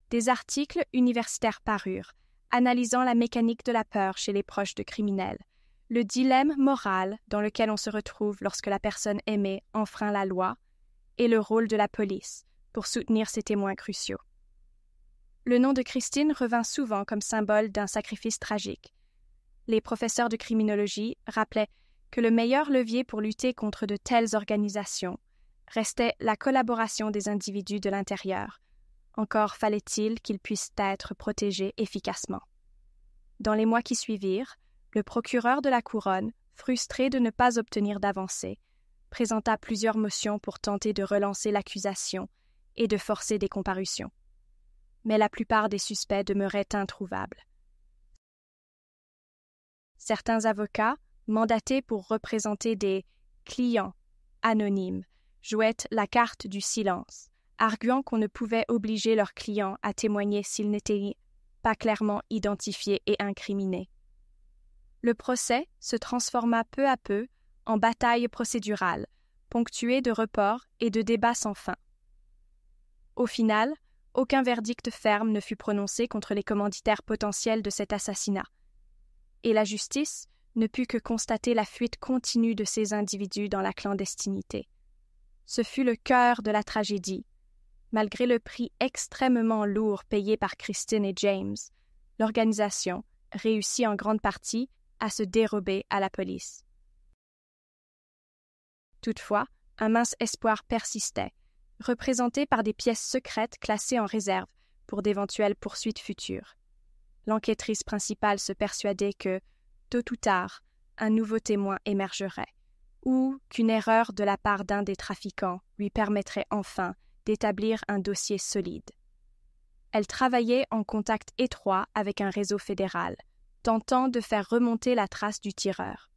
Des articles universitaires parurent, analysant la mécanique de la peur chez les proches de criminels, le dilemme moral dans lequel on se retrouve lorsque la personne aimée enfreint la loi, et le rôle de la police pour soutenir ces témoins cruciaux. Le nom de Christine revint souvent comme symbole d'un sacrifice tragique. Les professeurs de criminologie rappelaient que le meilleur levier pour lutter contre de telles organisations restait la collaboration des individus de l'intérieur. Encore fallait-il qu'ils puissent être protégés efficacement. Dans les mois qui suivirent, le procureur de la Couronne, frustré de ne pas obtenir d'avancée, présenta plusieurs motions pour tenter de relancer l'accusation et de forcer des comparutions. Mais la plupart des suspects demeuraient introuvables. Certains avocats, mandatés pour représenter des clients anonymes, jouaient la carte du silence, arguant qu'on ne pouvait obliger leurs clients à témoigner s'ils n'étaient pas clairement identifiés et incriminés. Le procès se transforma peu à peu en bataille procédurale, ponctuée de reports et de débats sans fin. Au final, aucun verdict ferme ne fut prononcé contre les commanditaires potentiels de cet assassinat, et la justice ne put que constater la fuite continue de ces individus dans la clandestinité. Ce fut le cœur de la tragédie. Malgré le prix extrêmement lourd payé par Christine et James, l'organisation réussit en grande partie à se dérober à la police. Toutefois, un mince espoir persistait, représenté par des pièces secrètes classées en réserve pour d'éventuelles poursuites futures. L'enquêtrice principale se persuadait que, tôt ou tard, un nouveau témoin émergerait, ou qu'une erreur de la part d'un des trafiquants lui permettrait enfin d'établir un dossier solide. Elle travaillait en contact étroit avec un réseau fédéral, tentant de faire remonter la trace du tireur.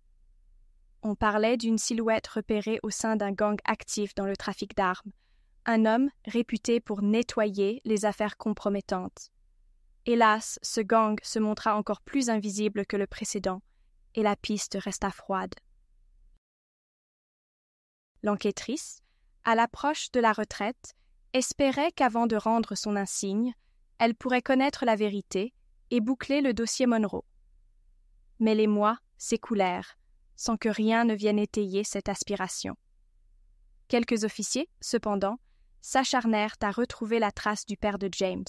On parlait d'une silhouette repérée au sein d'un gang actif dans le trafic d'armes, un homme réputé pour nettoyer les affaires compromettantes. Hélas, ce gang se montra encore plus invisible que le précédent, et la piste resta froide. L'enquêtrice, à l'approche de la retraite, espérait qu'avant de rendre son insigne, elle pourrait connaître la vérité et boucler le dossier Monroe. Mais les mois s'écoulèrent, sans que rien ne vienne étayer cette aspiration. Quelques officiers, cependant, s'acharnèrent à retrouver la trace du père de James,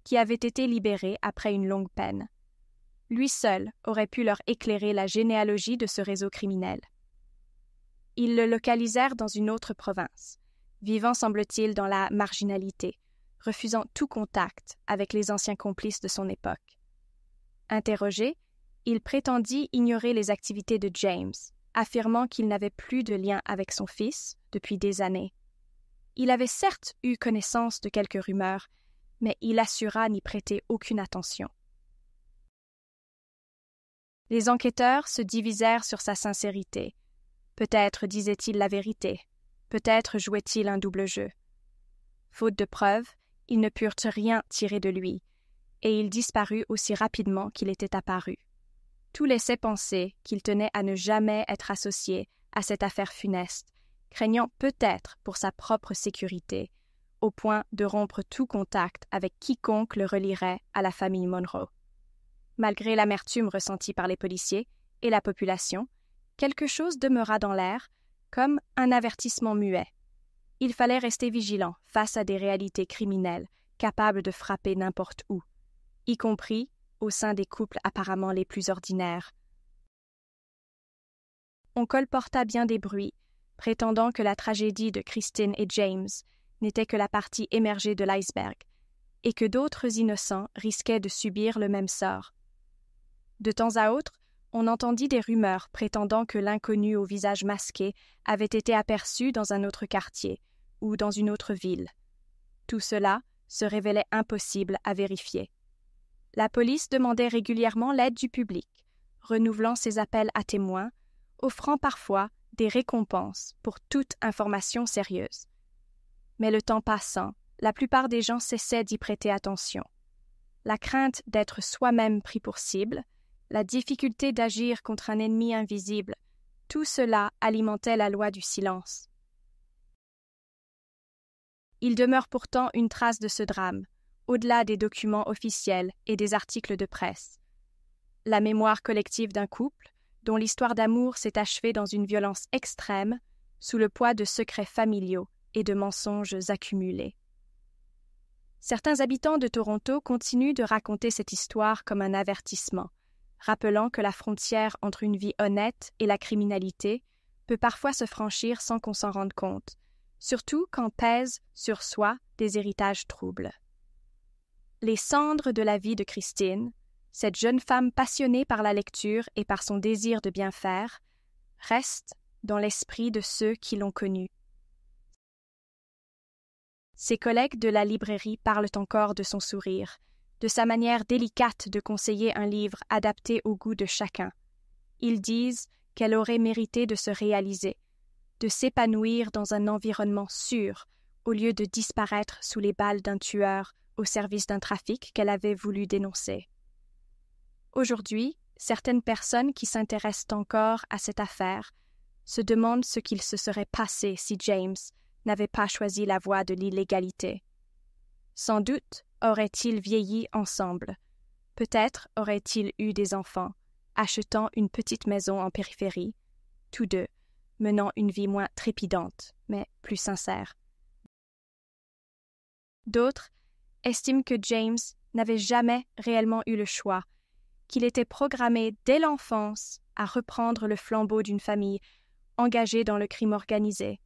qui avait été libéré après une longue peine. Lui seul aurait pu leur éclairer la généalogie de ce réseau criminel. Ils le localisèrent dans une autre province, vivant semble-t-il dans la marginalité, refusant tout contact avec les anciens complices de son époque. Interrogé, il prétendit ignorer les activités de James, affirmant qu'il n'avait plus de lien avec son fils depuis des années. Il avait certes eu connaissance de quelques rumeurs, mais il assura n'y prêter aucune attention. Les enquêteurs se divisèrent sur sa sincérité. Peut-être disait-il la vérité, peut-être jouait-il un double jeu. Faute de preuves, ils ne purent rien tirer de lui, et il disparut aussi rapidement qu'il était apparu. Tout laissait penser qu'il tenait à ne jamais être associé à cette affaire funeste, craignant peut-être pour sa propre sécurité, au point de rompre tout contact avec quiconque le relierait à la famille Monroe. Malgré l'amertume ressentie par les policiers et la population, quelque chose demeura dans l'air, comme un avertissement muet. Il fallait rester vigilant face à des réalités criminelles capables de frapper n'importe où, y compris au sein des couples apparemment les plus ordinaires. On colporta bien des bruits, prétendant que la tragédie de Christine et James n'était que la partie émergée de l'iceberg, et que d'autres innocents risquaient de subir le même sort. De temps à autre, on entendit des rumeurs prétendant que l'inconnu au visage masqué avait été aperçu dans un autre quartier ou dans une autre ville. Tout cela se révélait impossible à vérifier. La police demandait régulièrement l'aide du public, renouvelant ses appels à témoins, offrant parfois des récompenses pour toute information sérieuse. Mais le temps passant, la plupart des gens cessaient d'y prêter attention. La crainte d'être soi-même pris pour cible, la difficulté d'agir contre un ennemi invisible, tout cela alimentait la loi du silence. Il demeure pourtant une trace de ce drame, au-delà des documents officiels et des articles de presse. La mémoire collective d'un couple, dont l'histoire d'amour s'est achevée dans une violence extrême, sous le poids de secrets familiaux et de mensonges accumulés. Certains habitants de Toronto continuent de raconter cette histoire comme un avertissement, rappelant que la frontière entre une vie honnête et la criminalité peut parfois se franchir sans qu'on s'en rende compte, surtout quand pèsent sur soi des héritages troubles. Les cendres de la vie de Christine, cette jeune femme passionnée par la lecture et par son désir de bien faire, restent dans l'esprit de ceux qui l'ont connue. Ses collègues de la librairie parlent encore de son sourire, de sa manière délicate de conseiller un livre adapté au goût de chacun. Ils disent qu'elle aurait mérité de se réaliser, de s'épanouir dans un environnement sûr, au lieu de disparaître sous les balles d'un tueur au service d'un trafic qu'elle avait voulu dénoncer. Aujourd'hui, certaines personnes qui s'intéressent encore à cette affaire se demandent ce qu'il se serait passé si James n'avait pas choisi la voie de l'illégalité. Sans doute auraient-ils vieilli ensemble. Peut-être auraient-ils eu des enfants, achetant une petite maison en périphérie, tous deux, menant une vie moins trépidante, mais plus sincère. D'autres estiment que James n'avait jamais réellement eu le choix, qu'il était programmé dès l'enfance à reprendre le flambeau d'une famille engagée dans le crime organisé.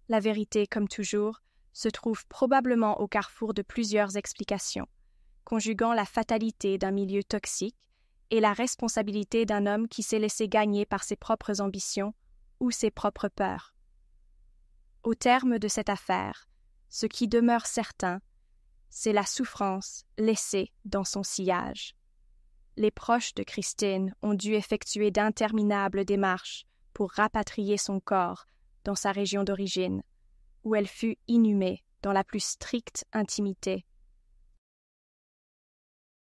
La vérité, comme toujours, se trouve probablement au carrefour de plusieurs explications, conjuguant la fatalité d'un milieu toxique et la responsabilité d'un homme qui s'est laissé gagner par ses propres ambitions ou ses propres peurs. Au terme de cette affaire, ce qui demeure certain, c'est la souffrance laissée dans son sillage. Les proches de Christine ont dû effectuer d'interminables démarches pour rapatrier son corps dans sa région d'origine, où elle fut inhumée dans la plus stricte intimité.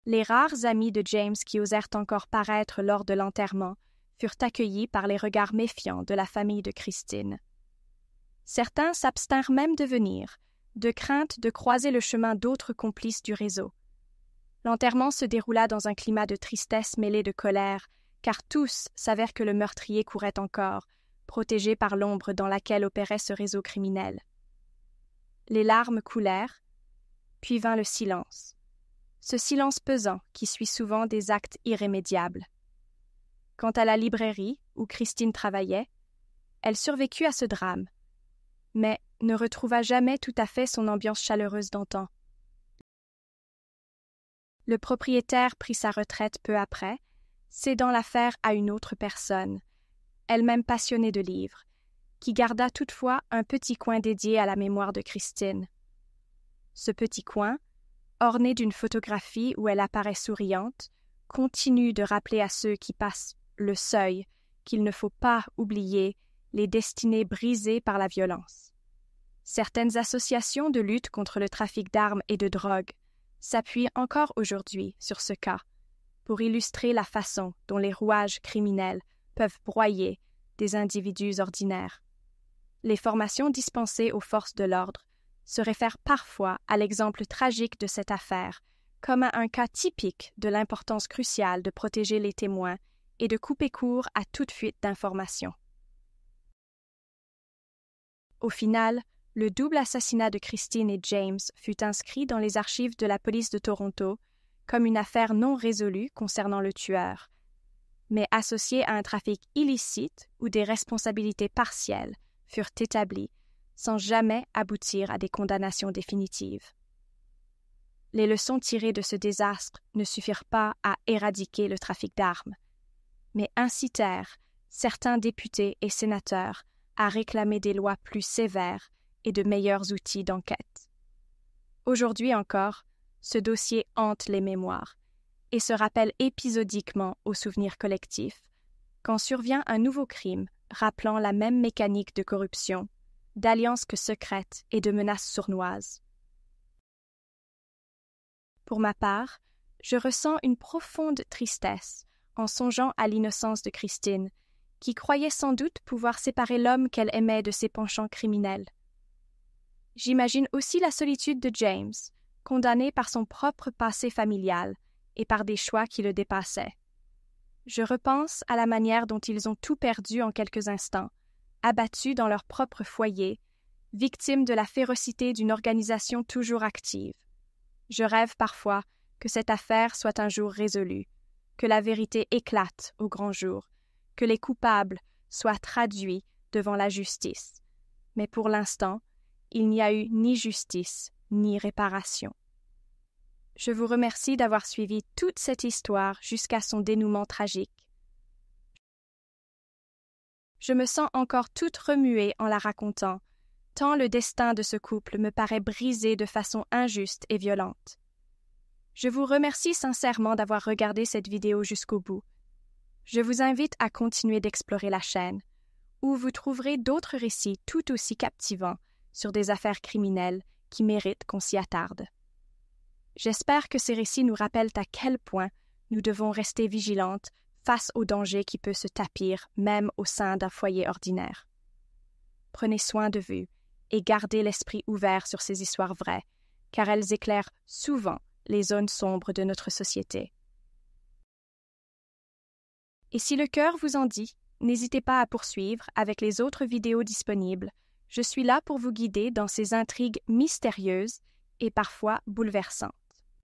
Les rares amis de James qui osèrent encore paraître lors de l'enterrement furent accueillis par les regards méfiants de la famille de Christine. Certains s'abstinrent même de venir, de crainte de croiser le chemin d'autres complices du réseau. L'enterrement se déroula dans un climat de tristesse mêlée de colère, car tous savèrent que le meurtrier courait encore, protégé par l'ombre dans laquelle opérait ce réseau criminel. Les larmes coulèrent, puis vint le silence. Ce silence pesant qui suit souvent des actes irrémédiables. Quant à la librairie où Christine travaillait, elle survécut à ce drame, mais ne retrouva jamais tout à fait son ambiance chaleureuse d'antan. Le propriétaire prit sa retraite peu après, cédant l'affaire à une autre personne, elle-même passionnée de livres, qui garda toutefois un petit coin dédié à la mémoire de Christine. Ce petit coin, orné d'une photographie où elle apparaît souriante, continue de rappeler à ceux qui passent le seuil qu'il ne faut pas oublier les destinées brisées par la violence. Certaines associations de lutte contre le trafic d'armes et de drogue s'appuient encore aujourd'hui sur ce cas pour illustrer la façon dont les rouages criminels peuvent broyer des individus ordinaires. Les formations dispensées aux forces de l'ordre se réfèrent parfois à l'exemple tragique de cette affaire comme à un cas typique de l'importance cruciale de protéger les témoins et de couper court à toute fuite d'informations. Au final, le double assassinat de Christine et James fut inscrit dans les archives de la police de Toronto comme une affaire non résolue concernant le tueur, mais associée à un trafic illicite où des responsabilités partielles furent établies sans jamais aboutir à des condamnations définitives. Les leçons tirées de ce désastre ne suffirent pas à éradiquer le trafic d'armes, mais incitèrent certains députés et sénateurs à réclamer des lois plus sévères et de meilleurs outils d'enquête. Aujourd'hui encore, ce dossier hante les mémoires et se rappelle épisodiquement au souvenir collectif quand survient un nouveau crime rappelant la même mécanique de corruption, d'alliances secrètes et de menaces sournoises. Pour ma part, je ressens une profonde tristesse en songeant à l'innocence de Christine, qui croyait sans doute pouvoir séparer l'homme qu'elle aimait de ses penchants criminels. J'imagine aussi la solitude de James, condamné par son propre passé familial et par des choix qui le dépassaient. Je repense à la manière dont ils ont tout perdu en quelques instants, abattus dans leur propre foyer, victimes de la férocité d'une organisation toujours active. Je rêve parfois que cette affaire soit un jour résolue, que la vérité éclate au grand jour, que les coupables soient traduits devant la justice. Mais pour l'instant, il n'y a eu ni justice, ni réparation. Je vous remercie d'avoir suivi toute cette histoire jusqu'à son dénouement tragique. Je me sens encore toute remuée en la racontant, tant le destin de ce couple me paraît brisé de façon injuste et violente. Je vous remercie sincèrement d'avoir regardé cette vidéo jusqu'au bout. Je vous invite à continuer d'explorer la chaîne, où vous trouverez d'autres récits tout aussi captivants sur des affaires criminelles qui méritent qu'on s'y attarde. J'espère que ces récits nous rappellent à quel point nous devons rester vigilantes face au danger qui peut se tapir même au sein d'un foyer ordinaire. Prenez soin de vous et gardez l'esprit ouvert sur ces histoires vraies, car elles éclairent souvent les zones sombres de notre société. Et si le cœur vous en dit, n'hésitez pas à poursuivre avec les autres vidéos disponibles. Je suis là pour vous guider dans ces intrigues mystérieuses et parfois bouleversantes.